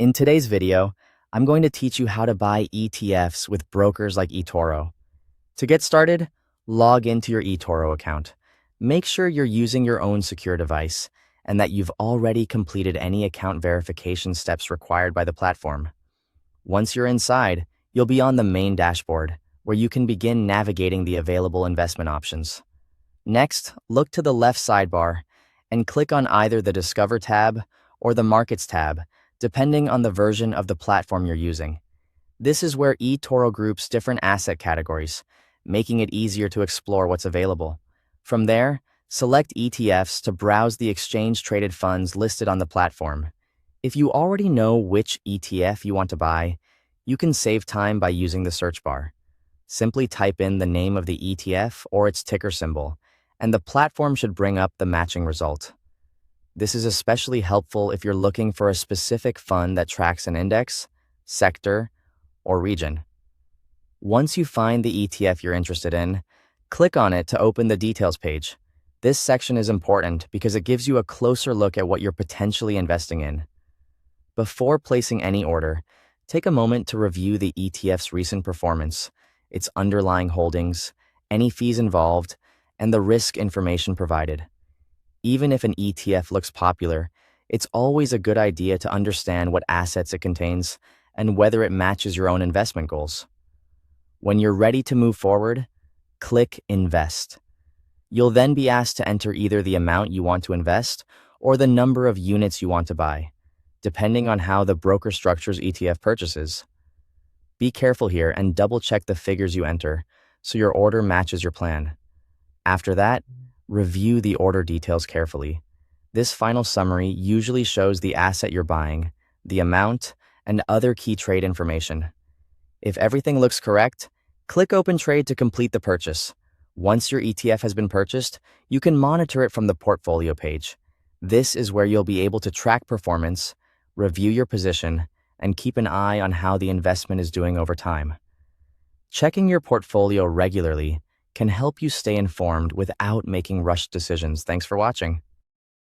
In today's video, I'm going to teach you how to buy ETFs with brokers like eToro. To get started, log into your eToro account. Make sure you're using your own secure device and that you've already completed any account verification steps required by the platform. Once you're inside, you'll be on the main dashboard, where you can begin navigating the available investment options. Next, look to the left sidebar and click on either the Discover tab or the Markets tab, depending on the version of the platform you're using. This is where eToro groups different asset categories, making it easier to explore what's available. From there, select ETFs to browse the exchange-traded funds listed on the platform. If you already know which ETF you want to buy, you can save time by using the search bar. Simply type in the name of the ETF or its ticker symbol, and the platform should bring up the matching result. This is especially helpful if you're looking for a specific fund that tracks an index, sector, or region. Once you find the ETF you're interested in, click on it to open the details page. This section is important because it gives you a closer look at what you're potentially investing in. Before placing any order, take a moment to review the ETF's recent performance, its underlying holdings, any fees involved, and the risk information provided. Even if an ETF looks popular, it's always a good idea to understand what assets it contains and whether it matches your own investment goals. When you're ready to move forward, click Invest. You'll then be asked to enter either the amount you want to invest or the number of units you want to buy, depending on how the broker structures ETF purchases. Be careful here and double-check the figures you enter so your order matches your plan. After that, review the order details carefully. This final summary usually shows the asset you're buying, the amount, and other key trade information. If everything looks correct, click Open Trade to complete the purchase. Once your ETF has been purchased, you can monitor it from the portfolio page. This is where you'll be able to track performance, review your position, and keep an eye on how the investment is doing over time. Checking your portfolio regularly can help you stay informed without making rushed decisions. Thanks for watching.